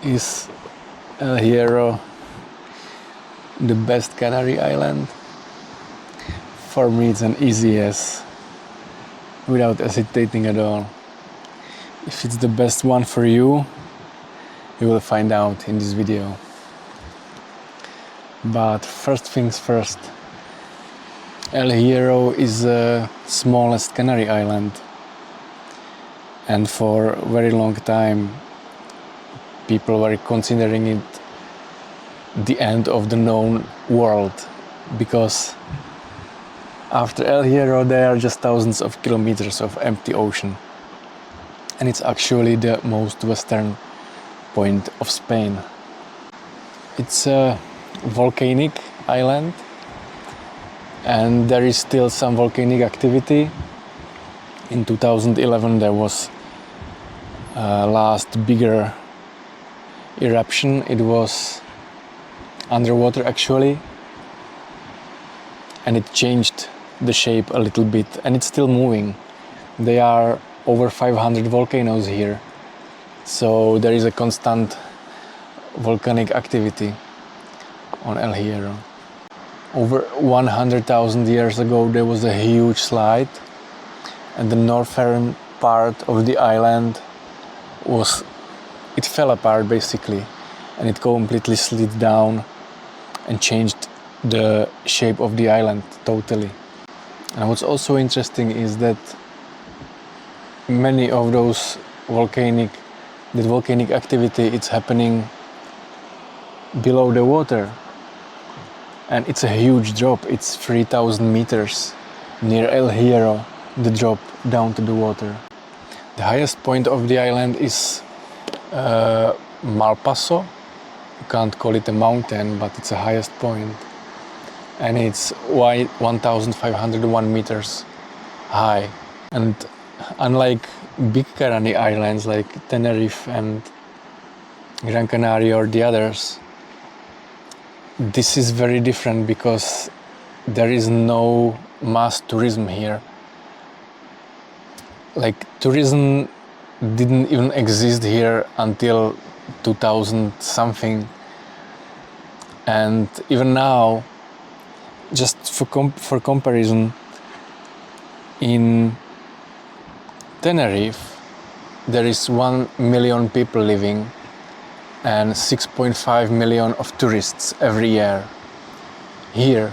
Is El Hierro the best Canary Island? For me it's an easy yes, without hesitating at all. If it's the best one for you, you will find out in this video. But first things first, El Hierro is the smallest Canary Island, and for a very long time people were considering it the end of the known world, because after El Hierro there are just thousands of kilometers of empty ocean, and it's actually the most western point of Spain. It's a volcanic island, and there is still some volcanic activity. In 2011 there was last bigger eruption. It was underwater actually, and it changed the shape a little bit, and it's still moving. There are over 500 volcanoes here, so there is a constant volcanic activity on El Hierro. Over 100,000 years ago there was a huge slide, and the northern part of the island it fell apart basically, and it completely slid down and changed the shape of the island totally. And what's also interesting is that many of those volcanic activity, it's happening below the water, and it's a huge drop. It's 3,000 meters near El Hierro, the drop down to the water. The highest point of the island is Malpaso. You can't call it a mountain, but it's the highest point, and it's 1,501 meters high. And unlike big Canary Islands like Tenerife and Gran Canaria or the others, this is very different because there is no mass tourism here. Like, tourism didn't even exist here until 2000 something, and even now, just for comparison, in Tenerife there is 1 million people living and 6.5 million of tourists every year. Here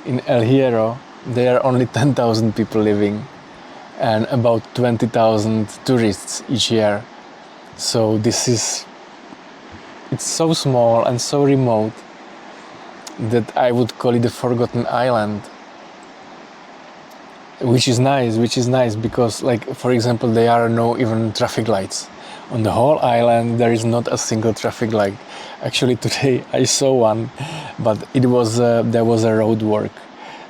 in El Hierro there are only 10,000 people living and about 20,000 tourists each year. So it's so small and so remote that I would call it a forgotten island, which is nice because, like, for example, there are no even traffic lights on the whole island. There is not a single traffic light. Actually today I saw one, but there was a road work,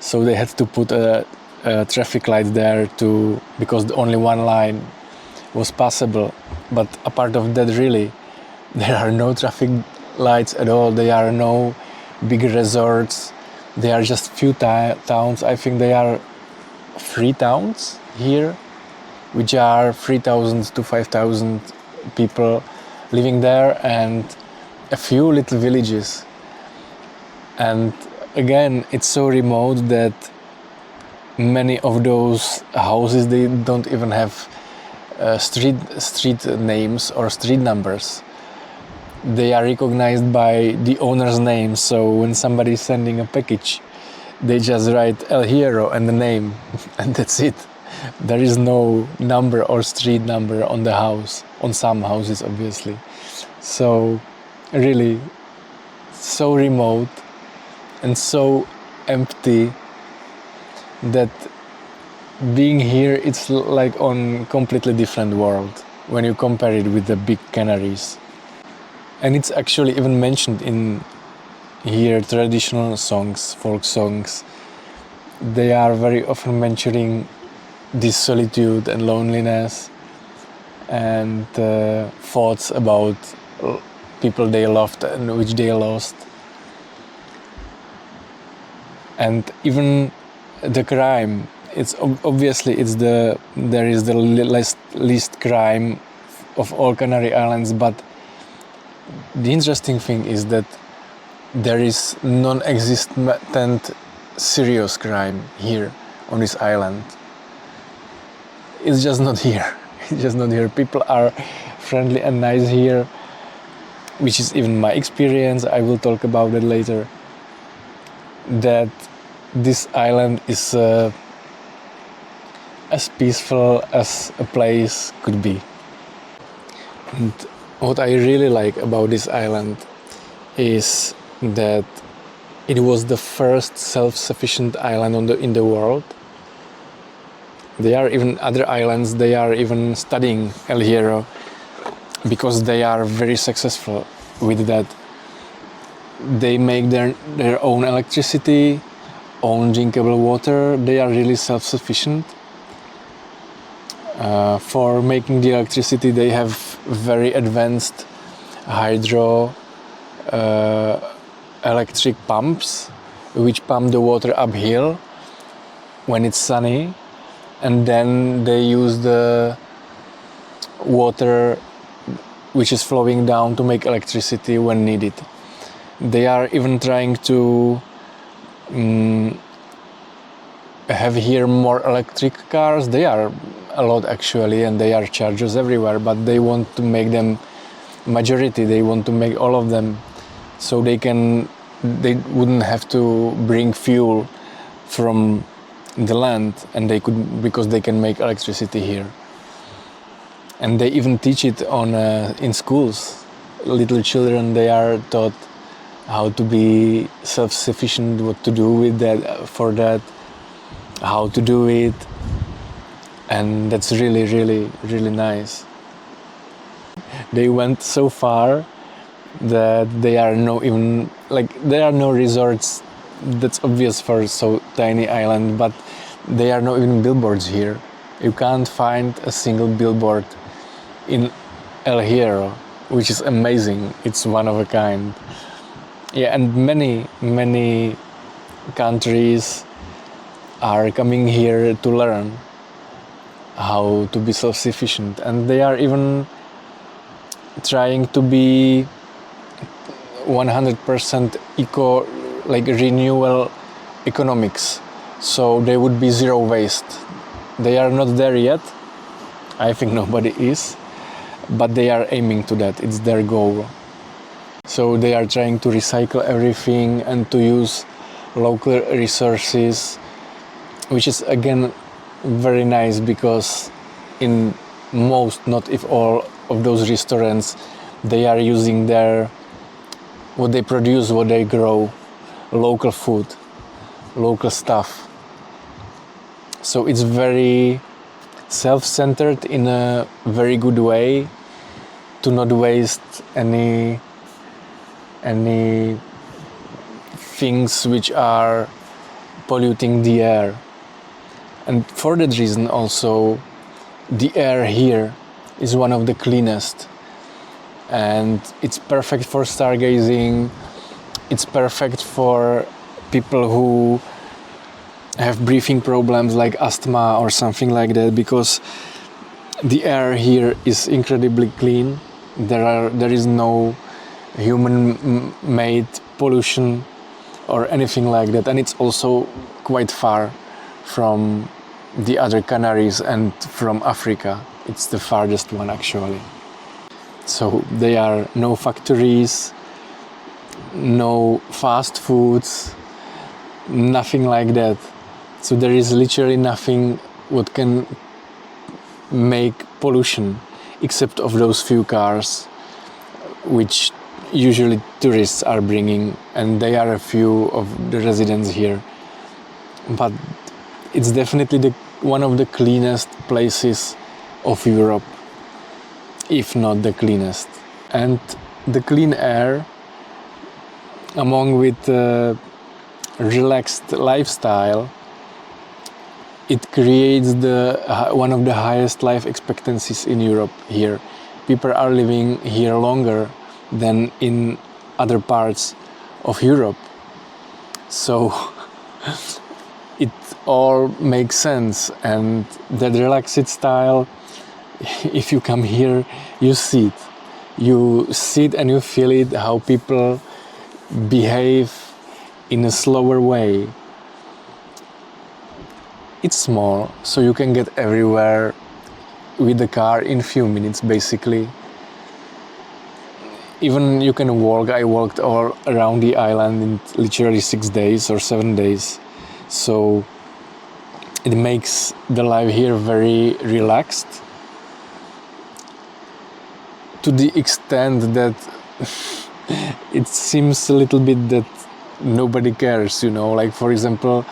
so they had to put a traffic light there because only one line was passable. But apart of that, really there are no traffic lights at all. There are no big resorts. There are just few towns. I think there are 3 towns here, which are 3,000 to 5,000 people living there, and a few little villages. And again, it's so remote that many of those houses, they don't even have street names or street numbers. They are recognized by the owner's name, so when somebody is sending a package, they just write El Hierro and the name, and that's it. There is no number or street number on the house, on some houses obviously. So really, so remote and so empty that being here, it's like on completely different world when you compare it with the big Canaries. And it's actually even mentioned in here traditional songs, folk songs. They are very often mentioning this solitude and loneliness and thoughts about people they loved and which they lost. And even the crime, it's obviously there is the least crime of all Canary Islands, but the interesting thing is that there is non-existent serious crime here on this island. It's just not here. It's just not here. People are friendly and nice here, which is even my experience. I will talk about that later. That this island is as peaceful as a place could be. And what I really like about this island is that it was the first self-sufficient island in the world. There are even other islands, they are even studying El Hierro because they are very successful with that. They make their own electricity, own drinkable water. They are really self-sufficient. For making the electricity, they have very advanced hydro electric pumps which pump the water uphill when it's sunny, and then they use the water which is flowing down to make electricity when needed. They are even trying to have here more electric cars. They are a lot actually, and they are chargers everywhere, but they want to make them majority. They want to make all of them so they wouldn't have to bring fuel from the land, and because they can make electricity here. And they even teach it in schools. Little children, they are taught how to be self-sufficient, what to do with that, for that, how to do it, and that's really, really, really nice. They went so far that there are no resorts. That's obvious for so tiny island, but there are no even billboards here. You can't find a single billboard in El Hierro, which is amazing. It's one of a kind. Yeah, and many countries are coming here to learn how to be self-sufficient, and they are even trying to be 100% renewable economics, so they would be zero waste. They are not there yet. I think nobody is, but they are aiming to that. It's their goal. So they are trying to recycle everything and to use local resources, which is again very nice, because in most, not if all, of those restaurants, they are using what they produce, what they grow, local food, local stuff. So it's very self-centered in a very good way, to not waste any things which are polluting the air. And for that reason also, the air here is one of the cleanest, and it's perfect for stargazing. It's perfect for people who have breathing problems like asthma or something like that, because the air here is incredibly clean. There is no human-made pollution or anything like that, and it's also quite far from the other Canaries and from Africa. It's the farthest one actually. So there are no factories, no fast foods, nothing like that. So there is literally nothing what can make pollution, except of those few cars which usually tourists are bringing, and they are a few of the residents here. But it's definitely one of the cleanest places of Europe, if not the cleanest. And the clean air, along with relaxed lifestyle, it creates one of the highest life expectancies in Europe here. People are living here longer than in other parts of Europe. So it all makes sense, and that relaxed style, if you come here, you see it. You sit and you feel it, how people behave in a slower way. It's small, so you can get everywhere with the car in few minutes basically. Even you can walk. I walked all around the island in literally 6 days or 7 days. So it makes the life here very relaxed, to the extent that it seems a little bit that nobody cares, you know. Like, for example,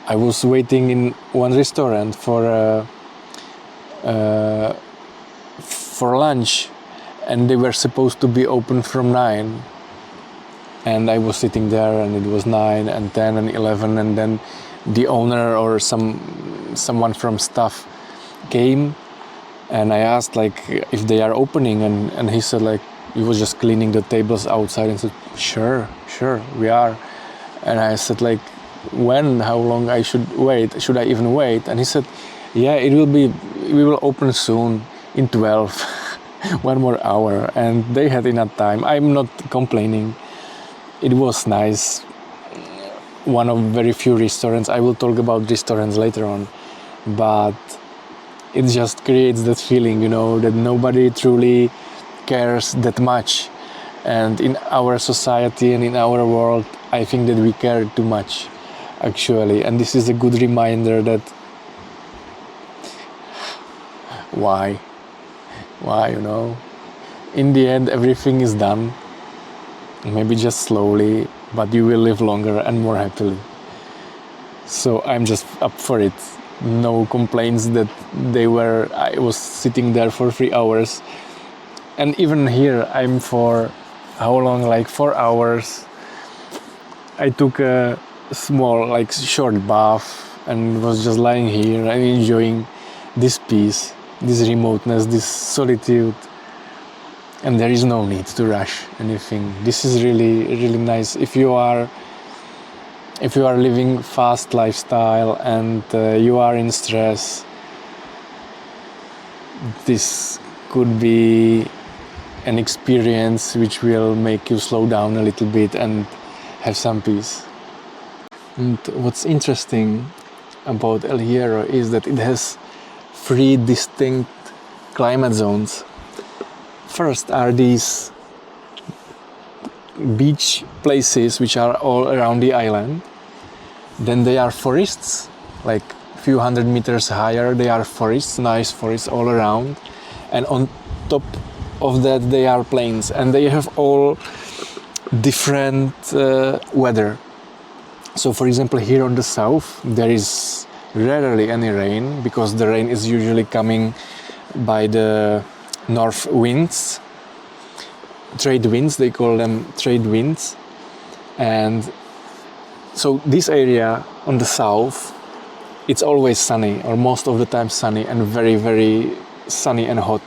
I was waiting in one restaurant for lunch, and they were supposed to be open from 9, and I was sitting there, and it was 9 and 10 and 11, and then the owner or someone from staff came, and I asked like if they are opening, and he said like he was just cleaning the tables outside, and said sure we are. And I said like, when, how long I should wait, should I even wait? And he said, yeah, we will open soon in 12. 1 more hour. And they had enough time. I'm not complaining. It was nice. One of very few restaurants. I will talk about restaurants later on, but it just creates that feeling, you know, that nobody truly cares that much. And in our society and in our world, I think that we care too much, actually. And this is a good reminder that why, you know, in the end everything is done, maybe just slowly, but you will live longer and more happily. So I'm just up for it. No complaints that I was sitting there for 3 hours. And even here I'm for how long, like 4 hours. I took a small, like short bath, and was just lying here and enjoying this peace, this remoteness, this solitude, and there is no need to rush anything. This is really, really nice. If you are living fast lifestyle and you are in stress, this could be an experience which will make you slow down a little bit and have some peace. And what's interesting about El Hierro is that it has 3 distinct climate zones. First are these beach places which are all around the island. Then they are forests, like a few hundred meters higher, they are forests, nice forests all around. And on top of that they are plains, and they have all different weather. So for example, here on the south there is rarely any rain, because the rain is usually coming by the north winds, trade winds, they call them trade winds. And so this area on the south, it's always sunny, or most of the time sunny, and very, very sunny and hot.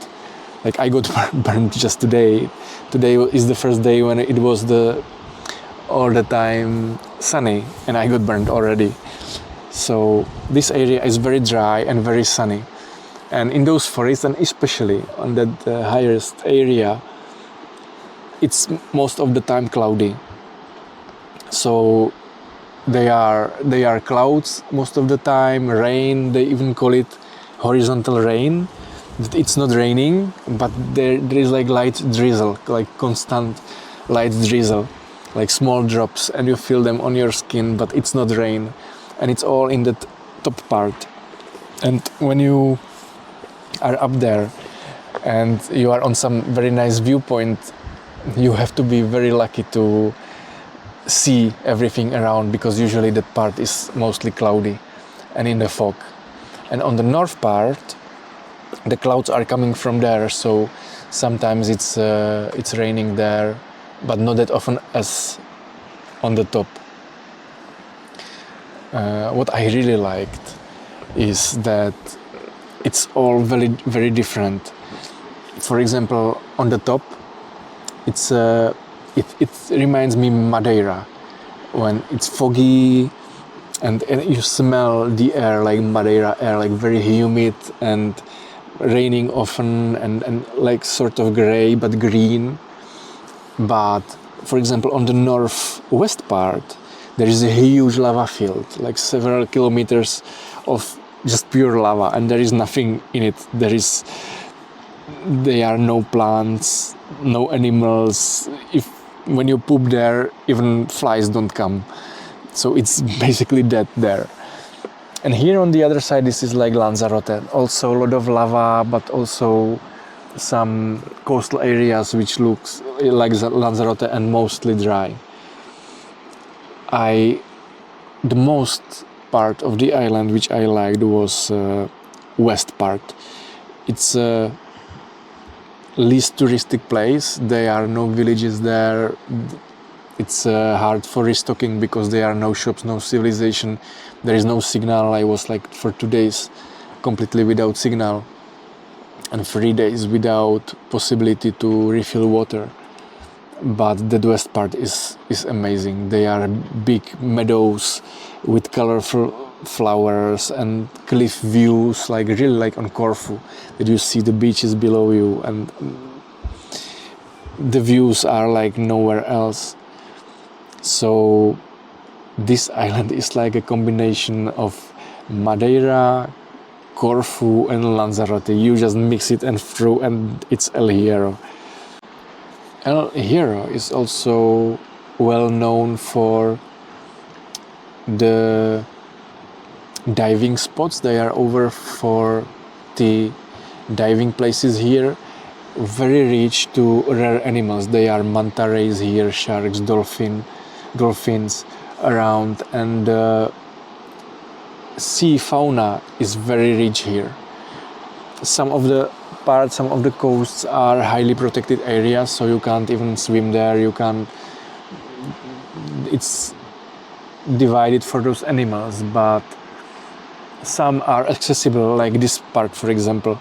Like I got burned just today. Today is the first day when it was all the time sunny, and I got burned already. So this area is very dry and very sunny. And in those forests, and especially on that highest area, it's most of the time cloudy. So they are clouds most of the time, rain, they even call it horizontal rain. It's not raining, but there is like light drizzle, like constant light drizzle, like small drops, and you feel them on your skin, but it's not rain. And it's all in the top part. And when you are up there and you are on some very nice viewpoint, you have to be very lucky to see everything around, because usually that part is mostly cloudy and in the fog. And on the north part, the clouds are coming from there, so sometimes it's raining there, but not that often as on the top. What I really liked is that it's all very, very different. For example, on the top, it reminds me Madeira, when it's foggy and you smell the air like Madeira air, like very humid and raining often and like sort of gray but green. But for example, on the northwest part, there is a huge lava field, like several kilometers of just pure lava, and there is nothing in it. There are no plants, no animals. When you poop there, even flies don't come. So it's basically dead there. And here on the other side, this is like Lanzarote. Also a lot of lava, but also some coastal areas which looks like Lanzarote and mostly dry. The most part of the island which I liked was west part. It's a least touristic place. There are no villages there. It's hard for restocking because there are no shops, no civilization. There is no signal. I was like for 2 days completely without signal and 3 days without possibility to refill water. But the west part is amazing. They are big meadows with colorful flowers and cliff views, like really like on Corfu, that you see the beaches below you, and the views are like nowhere else. So this island is like a combination of Madeira, Corfu and Lanzarote. You just mix it and throw, and it's El Hierro. El Hierro is also well known for the diving spots. There are over 40 diving places here, very rich to rare animals. There are manta rays here, sharks, dolphins around, and sea fauna is very rich here. Some of the coasts are highly protected areas, so you can't even swim there. It's divided for those animals, but some are accessible, like this part for example,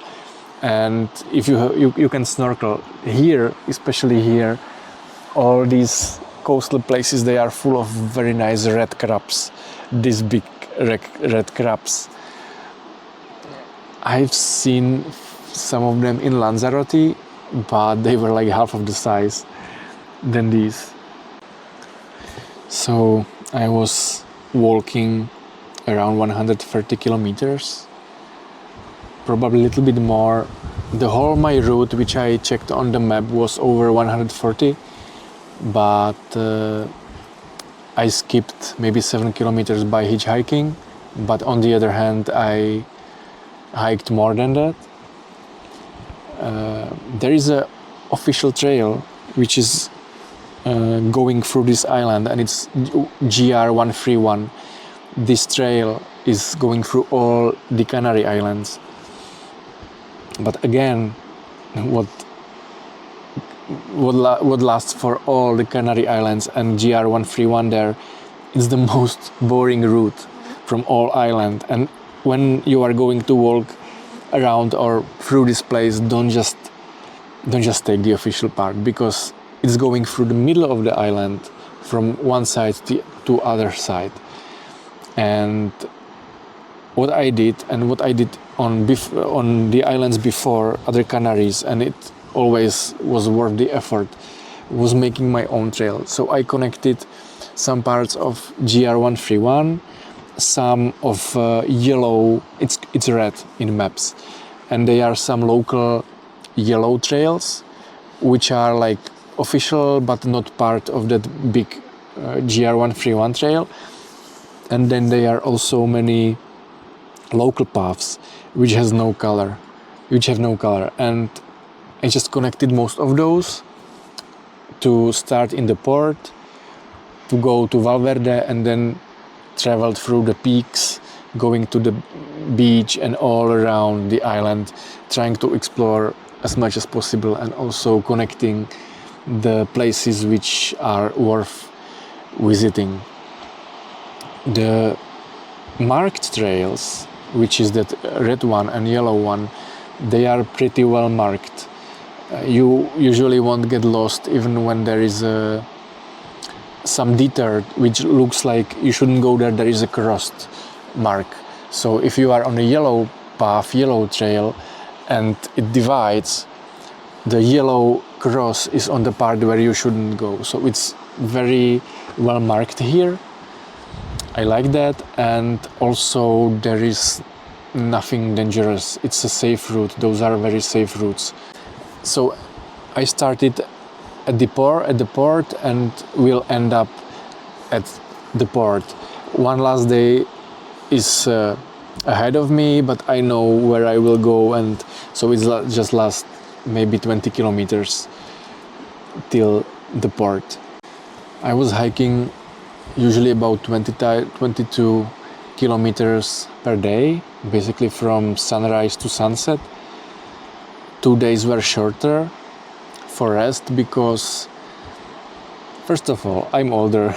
and if you can snorkel here, especially here. All these coastal places, they are full of very nice red crabs, these big red crabs. I've seen some of them in Lanzarote, but they were like half of the size than these. So I was walking around 130 kilometers, probably a little bit more. The whole my route, which I checked on the map, was over 140, but I skipped maybe 7 kilometers by hitchhiking. But on the other hand, I hiked more than that. There is a official trail which is going through this island, and it's GR131. This trail is going through all the Canary Islands. But again, what lasts for all the Canary Islands and GR131 there, it's the most boring route from all island. And when you are going to walk around or through this place, don't just take the official part, because it's going through the middle of the island from one side to other side. And what I did on the islands before, other Canaries, and it always was worth the effort, was making my own trail. So I connected some parts of GR131, some of yellow, it's red in maps, and there are some local yellow trails which are like official but not part of that big GR131 trail. And then there are also many local paths which have no color, and I just connected most of those to start in the port, to go to Valverde, and then traveled through the peaks, going to the beach and all around the island, trying to explore as much as possible, and also connecting the places which are worth visiting. The marked trails, which is that red one and yellow one, they are pretty well marked. You usually won't get lost even when there is some detour which looks like you shouldn't go there. There is a crossed mark. So if you are on a yellow path, yellow trail, and it divides. The yellow cross is on the part where you shouldn't go, so it's very well marked here. I like that, and also there is nothing dangerous. It's a safe route. Those are very safe routes. So I started at the port and will end up at the port. One last day is ahead of me, but I know where I will go, and so it's just last maybe 20 kilometers till the port. I was hiking usually about 22 kilometers per day, basically from sunrise to sunset. 2 days were shorter for rest because, first of all, I'm older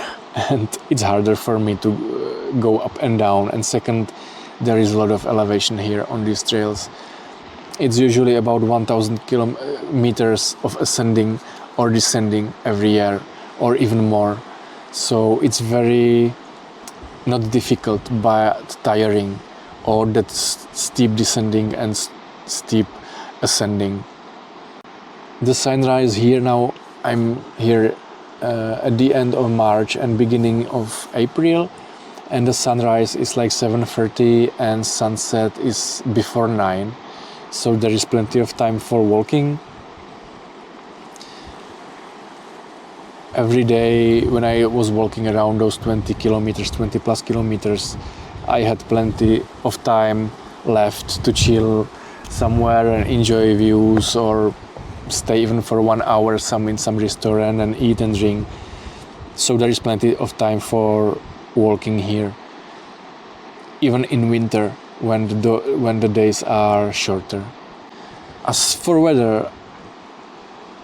and it's harder for me to go up and down, and second, there is a lot of elevation here on these trails. It's usually about 1000 kilometers of ascending or descending every year, or even more. So it's very not difficult but tiring, or that steep descending and steep ascending. The sunrise here now, I'm here at the end of March and beginning of April, and the sunrise is like 7:30 and sunset is before 9, so there is plenty of time for walking. Every day when I was walking around those 20 plus kilometers, I had plenty of time left to chill somewhere and enjoy views, or stay even for 1 hour in some restaurant and eat and drink. So there is plenty of time for walking here, even in winter when the days are shorter. As for weather,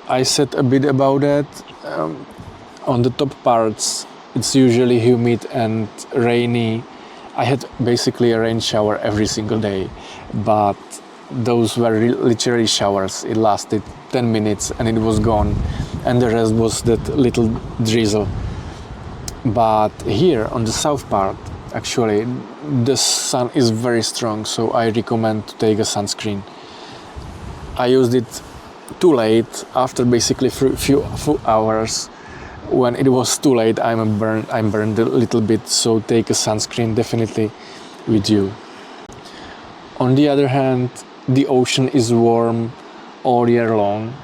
I said a bit about that. On the top parts, it's usually humid and rainy. I had basically a rain shower every single day, but those were literally showers. It lasted 10 minutes and it was gone, and the rest was that little drizzle. But here on the south part, actually, the sun is very strong, so I recommend to take a sunscreen. I used it too late, after basically few hours. When it was too late, I'm burned a little bit, so take a sunscreen definitely with you. On the other hand, the ocean is warm all year long.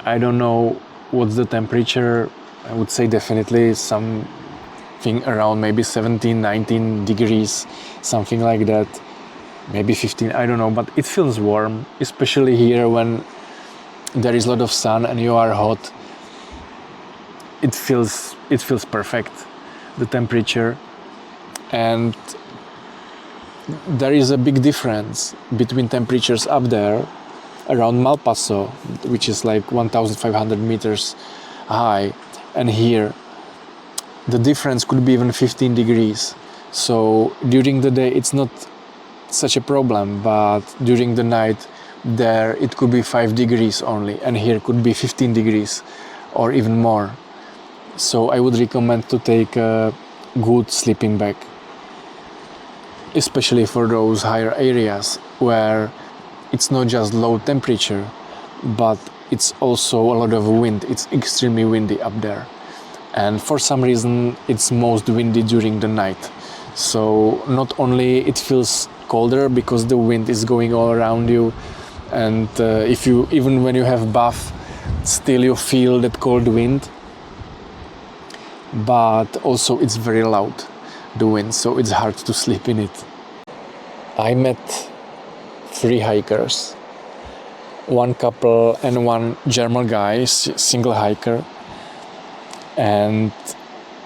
I don't know what's the temperature. I would say definitely something around maybe 17, 19 degrees, something like that. Maybe 15, I don't know, but it feels warm, especially here when there is a lot of sun and you are hot. It feels perfect, the temperature. And there is a big difference between temperatures up there around Malpaso, which is like 1500 meters high, and here the difference could be even 15 degrees. So during the day it's not such a problem, but during the night there it could be 5 degrees only, and here could be 15 degrees or even more. So I would recommend to take a good sleeping bag, especially for those higher areas where it's not just low temperature, but it's also a lot of wind. It's extremely windy up there, and for some reason it's most windy during the night. So not only it feels colder because the wind is going all around you, and even when you have bath, still you feel that cold wind, but also it's very loud, the wind, so it's hard to sleep in it. I met 3 hikers, 1 couple and 1 German guy, single hiker, and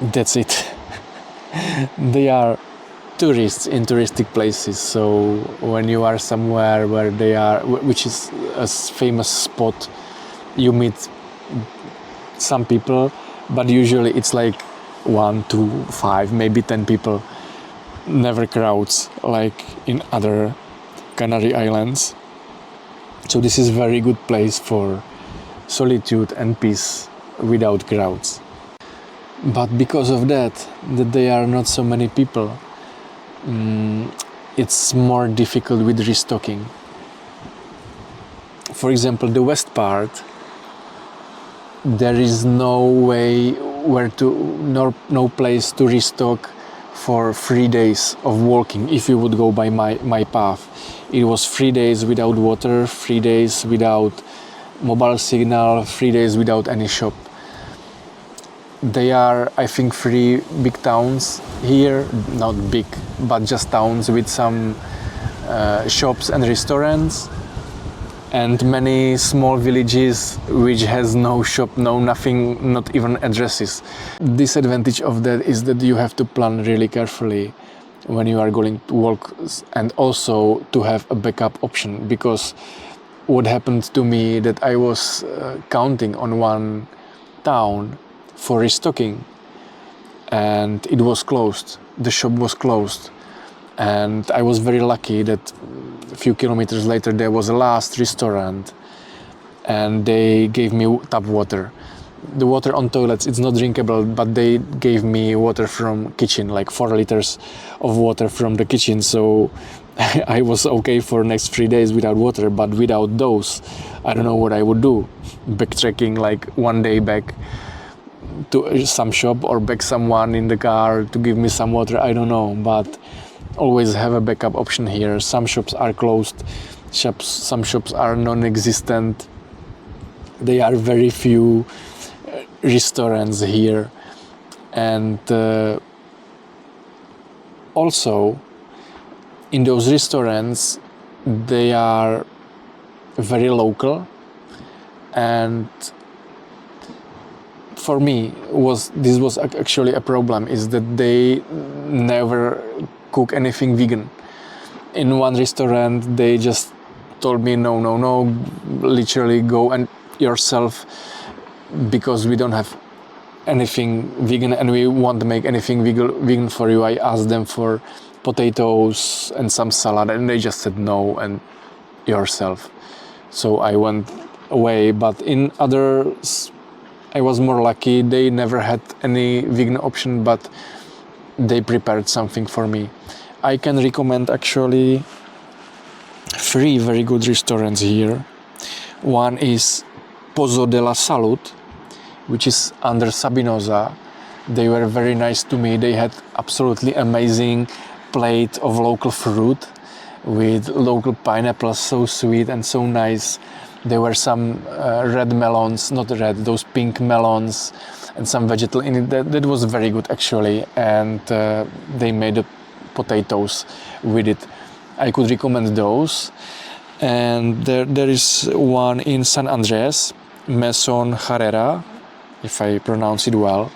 that's it. They are tourists in touristic places, so when you are somewhere where they are, which is a famous spot, you meet some people, but usually it's like 1, 2, 5, maybe 10 people, never crowds like in other Canary Islands. So this is a very good place for solitude and peace without crowds. But because of that there are not so many people, it's more difficult with restocking. for example, the west part, there is no way no place to restock for 3 days of walking if you would go by my path. It was 3 days without water, 3 days without mobile signal, 3 days without any shop. They are, I think, 3 big towns here, not big, but just towns with some shops and restaurants, and many small villages which has no shop, no nothing, not even addresses. Disadvantage of that is that you have to plan really carefully when you are going to walk, and also to have a backup option, because what happened to me that I was counting on one town for restocking and it was closed, the shop was closed, and I was very lucky that a few kilometers later there was a last restaurant and they gave me tap water. The water on toilets, it's not drinkable, but they gave me water from kitchen, like 4 liters of water from the kitchen, so I was okay for next 3 days without water. But without those, I don't know what I would do. Backtracking like 1 day back to some shop or back someone in the car to give me some water, I don't know, but always have a backup option here. Some shops are closed, some shops are non-existent. There are very few restaurants here, and also in those restaurants they are very local, and for me this was actually a problem, is that they never cook anything vegan. In one restaurant they just told me no, literally go and yourself, because we don't have anything vegan and we want to make anything vegan for you. I asked them for potatoes and some salad and they just said no and yourself. So I went away, but in others I was more lucky. They never had any vegan option, but they prepared something for me. I can recommend actually 3 very good restaurants here. One is Pozo de la Salud, which is under Sabinosa. They were very nice to me. They had absolutely amazing plate of local fruit with local pineapples, so sweet and so nice. There were some red melons, not red, those pink melons, and some vegetable in it. That was very good actually, and they made the potatoes with it. I could recommend those. And there is one in San Andres, Maison Herrera, if I pronounce it well.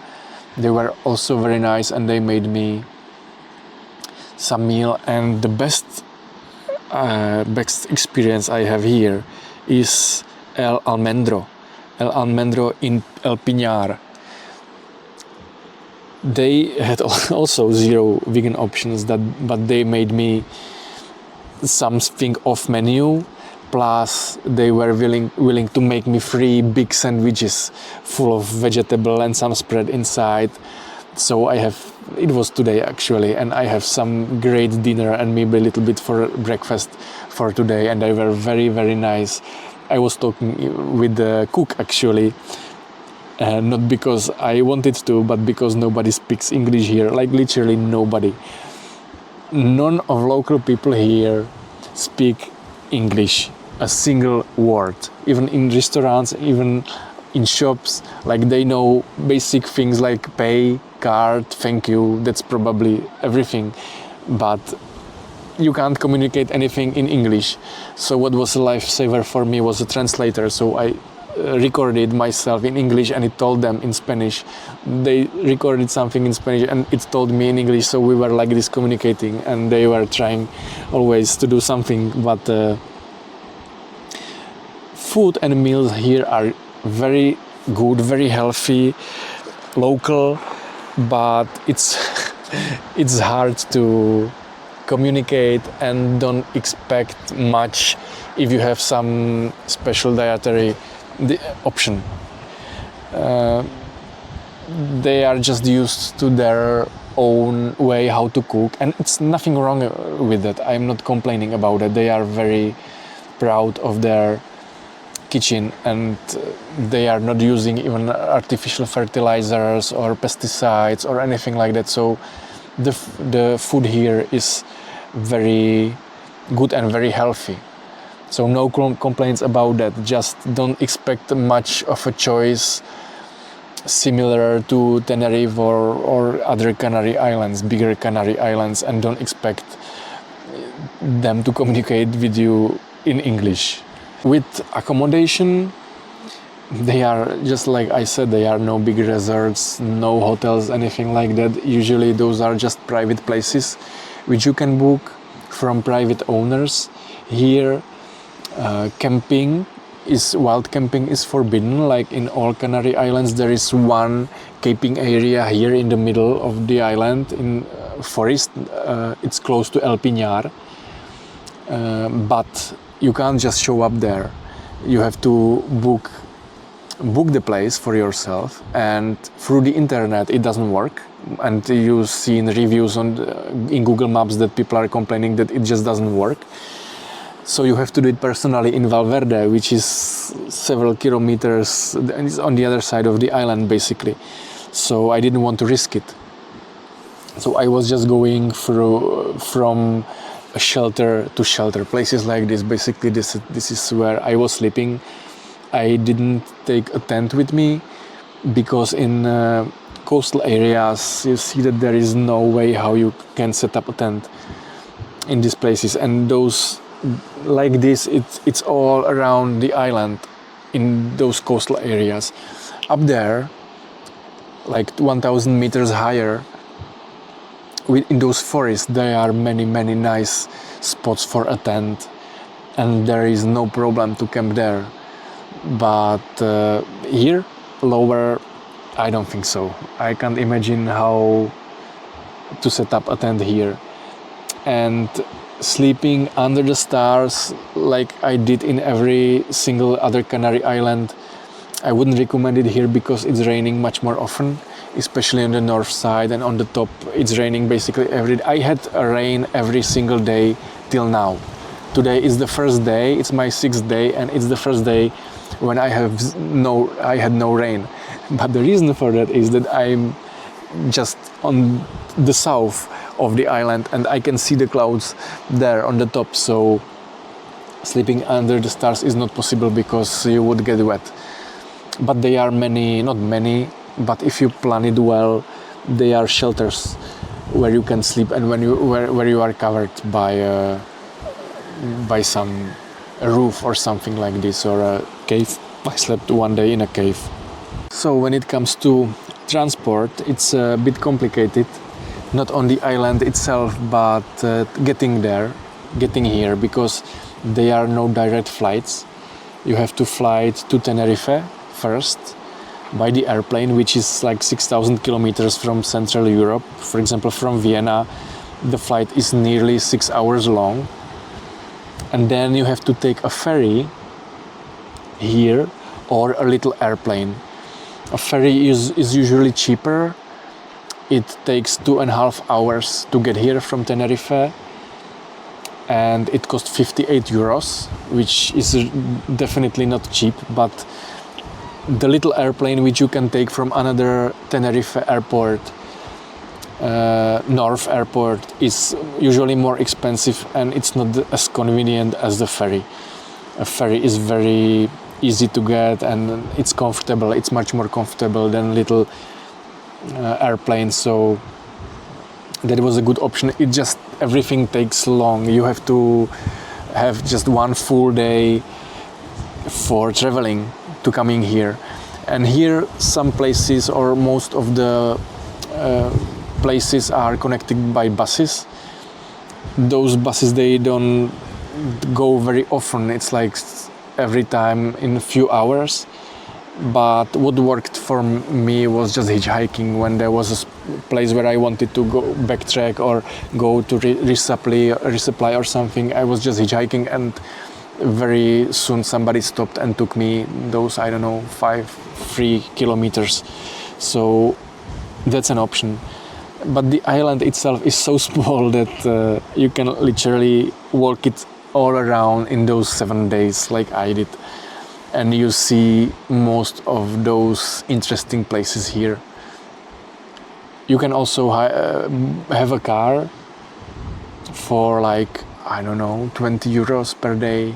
They were also very nice and they made me some meal. And the best experience I have here is El Almendro in El Pinar. They had also 0 vegan options, but they made me something off menu, plus they were willing to make me 3 big sandwiches full of vegetable and some spread inside. So it was today actually, and I have some great dinner and maybe a little bit for breakfast for today, and they were very, very nice. I was talking with the cook actually, not because I wanted to, but because nobody speaks English here, like literally nobody. None of local people here speak English, a single word. Even in restaurants, even in shops, like they know basic things like pay, card, thank you, that's probably everything. But you can't communicate anything in English. So what was a lifesaver for me was a translator. So I recorded myself in English and it told them in Spanish. They recorded something in Spanish and it told me in English, so we were like this communicating, and they were trying always to do something. But food and meals here are very good, very healthy, local, but it's hard to communicate and don't expect much if you have some special dietary option. They are just used to their own way how to cook, and it's nothing wrong with that. I'm not complaining about it. They are very proud of their kitchen, and they are not using even artificial fertilizers or pesticides or anything like that. So the food here is very good and very healthy. So no complaints about that. Just don't expect much of a choice similar to Tenerife or other Canary Islands, bigger Canary Islands, and don't expect them to communicate with you in English. With accommodation, they are, just like I said, they are no big resorts, no hotels, anything like that. Usually those are just private places which you can book from private owners. Here wild camping is forbidden. Like in all Canary Islands, there is one camping area here in the middle of the island in forest. It's close to El Pinar, but you can't just show up there. You have to book the place for yourself, and through the internet it doesn't work. And you see in reviews in Google Maps that people are complaining that it just doesn't work. So you have to do it personally in Valverde, which is several kilometers, and it's on the other side of the island basically. So I didn't want to risk it. So I was just going from shelter to shelter, places like this. Basically this is where I was sleeping. I didn't take a tent with me because in coastal areas you see that there is no way how you can set up a tent in these places, and those like this, it's all around the island in those coastal areas. Up there, like 1,000 meters higher, in those forests, there are many nice spots for a tent, and there is no problem to camp there. But here, lower, I don't think so. I can't imagine how to set up a tent here. And sleeping under the stars like I did in every single other Canary Island, I wouldn't recommend it here because it's raining much more often, especially on the north side, and on the top it's raining basically every day. I had rain every single day till now. Today is the first day, it's my 6th day, and it's the first day when I had no rain. But the reason for that is that I'm just on the south of the island and I can see the clouds there on the top, so sleeping under the stars is not possible because you would get wet. But there are not many, but if you plan it well, there are shelters where you can sleep, and where you are covered by some roof or something like this, or a cave. I slept one day in a cave. So when it comes to transport, it's a bit complicated, not on the island itself, but getting here, because there are no direct flights. You have to fly to Tenerife first by the airplane, which is like 6,000 kilometers from Central Europe. For example, from Vienna, the flight is nearly 6 hours long. And then you have to take a ferry here or a little airplane. A ferry is usually cheaper. It takes 2.5 hours to get here from Tenerife, and it costs 58 euros, which is definitely not cheap. But the little airplane which you can take from another Tenerife airport, North airport, is usually more expensive, and it's not as convenient as the ferry. A ferry is very easy to get, and it's comfortable. It's much more comfortable than little airplane, so that was a good option. It just, everything takes long. You have to have just one full day for traveling to coming here. And here some places, or most of the places, are connected by buses. Those buses, they don't go very often. It's like every time in a few hours. But what worked for me was just hitchhiking. When there was a place where I wanted to go backtrack or go to resupply or something, I was just hitchhiking, and very soon somebody stopped and took me those, 3 kilometers. So that's an option. But the island itself is so small that you can literally walk it all around in those 7 days like I did. and you see most of those interesting places here. You can also have a car for like, I don't know, 20 euros per day.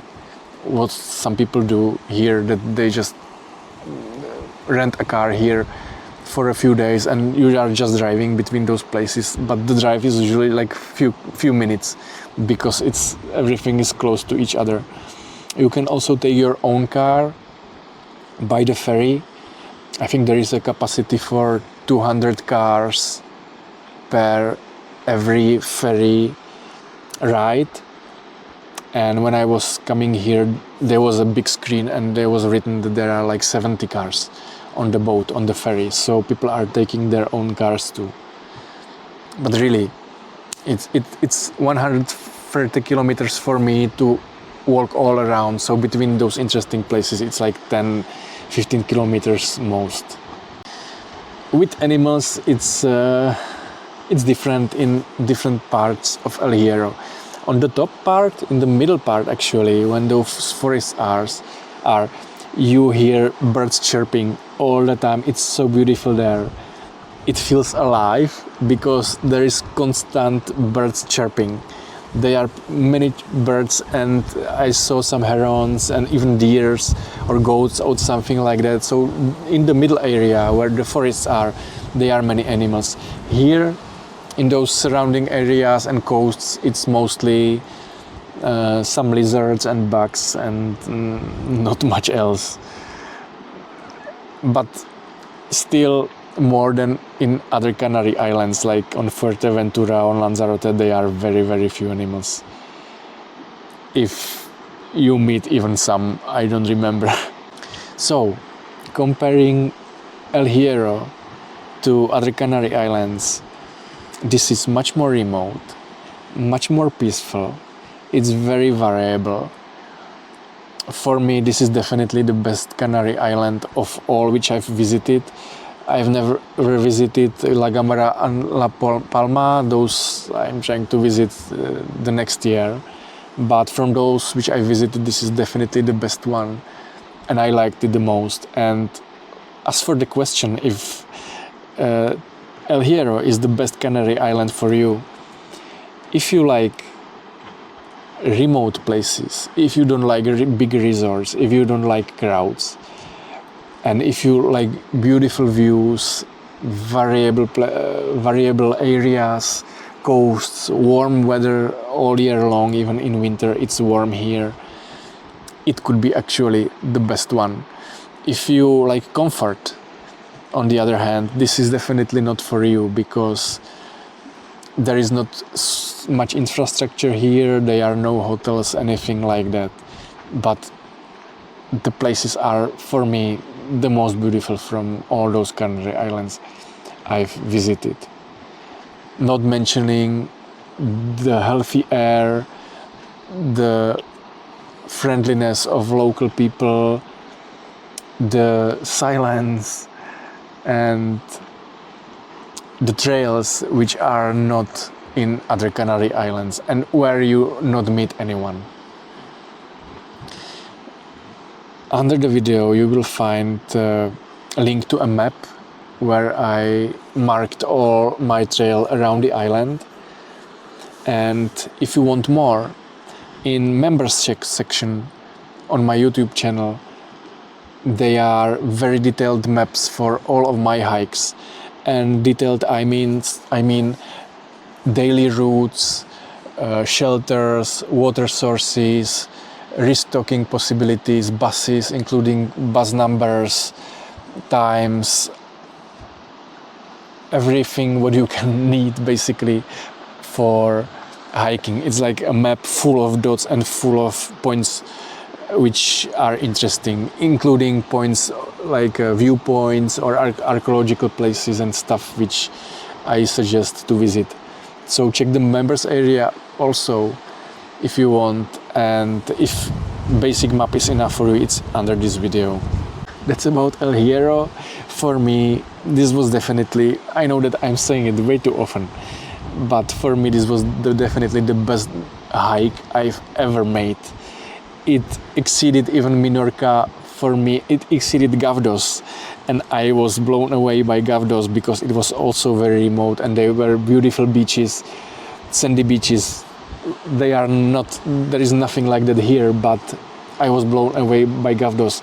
What some people do here, that they just rent a car here for a few days and you are just driving between those places, but the drive is usually like few minutes because everything is close to each other. You can also take your own car by the ferry. I think there is a capacity for 200 cars per every ferry ride. And when I was coming here, there was a big screen and there was written that there are like 70 cars on the boat, on the ferry. So people are taking their own cars too. But really, it's 130 kilometers for me to walk all around. So between those interesting places, it's like 10-15 kilometers most. With animals, it's different in different parts of El Hierro. On the top part, in the middle part actually, when those forests are, you hear birds chirping all the time. It's so beautiful there. It feels alive because there is constant birds chirping. There are many birds, and I saw some herons and even deers or goats or something like that. So in the middle area where the forests are, there are many animals. Here in those surrounding areas and coasts, it's mostly some lizards and bugs and not much else. But still more than in other Canary Islands, like on Fuerteventura, on Lanzarote, there are very, very few animals. If you meet even some, I don't remember. So, comparing El Hierro to other Canary Islands, this is much more remote, much more peaceful. It's very variable. For me, this is definitely the best Canary Island of all which I've visited. I've never revisited La Gomera and La Palma. Those I'm trying to visit the next year. But from those which I visited, this is definitely the best one. And I liked it the most. And as for the question if El Hierro is the best Canary Island for you, if you like remote places, if you don't like big resorts, if you don't like crowds, and if you like beautiful views, variable areas, coasts, warm weather all year long, even in winter it's warm here, it could be actually the best one. If you like comfort, on the other hand, this is definitely not for you because there is not much infrastructure here, there are no hotels, anything like that. But the places are, for me, the most beautiful from all those Canary Islands I've visited. Not mentioning the healthy air, the friendliness of local people, the silence, and the trails which are not in other Canary Islands and where you not meet anyone. Under the video you will find a link to a map where I marked all my trail around the island. And if you want more, in members section on my YouTube channel, they are very detailed maps for all of my hikes. And detailed, I mean daily routes, shelters, water sources, restocking possibilities, buses, including bus numbers, times, everything what you can need basically for hiking. It's like a map full of dots and full of points which are interesting, including points like viewpoints or archaeological places and stuff which I suggest to visit. So check the members area also if you want, and if basic map is enough for you, it's under this video. That's about El Hierro. For me, this was definitely, I know that I'm saying it way too often, but for me this was definitely the best hike I've ever made. It exceeded even Minorca for me it exceeded Gavdos, and I was blown away by Gavdos because it was also very remote and they were beautiful beaches, sandy beaches. They are not, there is nothing like that here, but I was blown away by Gavdos.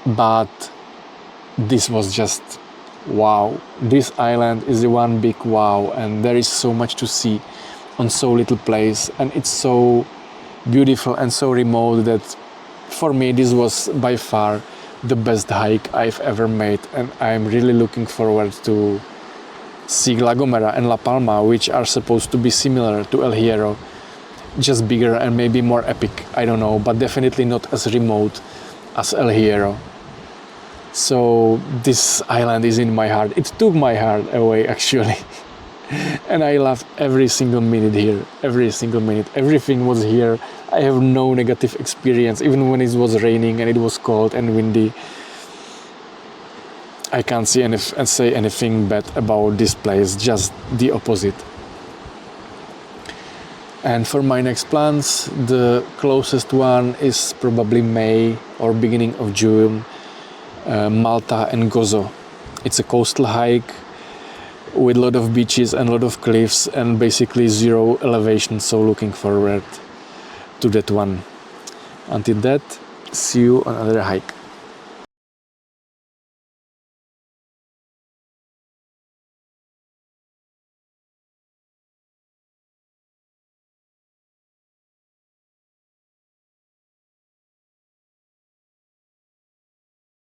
But this was just wow. This island is the one big wow, and there is so much to see on so little place, and it's so beautiful and so remote that for me this was by far the best hike I've ever made, and I'm really looking forward to see La Gomera and La Palma, which are supposed to be similar to El Hierro, just bigger and maybe more epic, I don't know, but definitely not as remote as El Hierro. So this island is in my heart. It took my heart away actually. And I loved every single minute here, every single minute. Everything was here. I have no negative experience, even when it was raining and it was cold and windy. I can't say anything bad about this place, just the opposite. And for my next plans, the closest one is probably May or beginning of June, Malta and Gozo. It's a coastal hike with a lot of beaches and a lot of cliffs and basically zero elevation, so looking forward to that one. Until that, see you on another hike.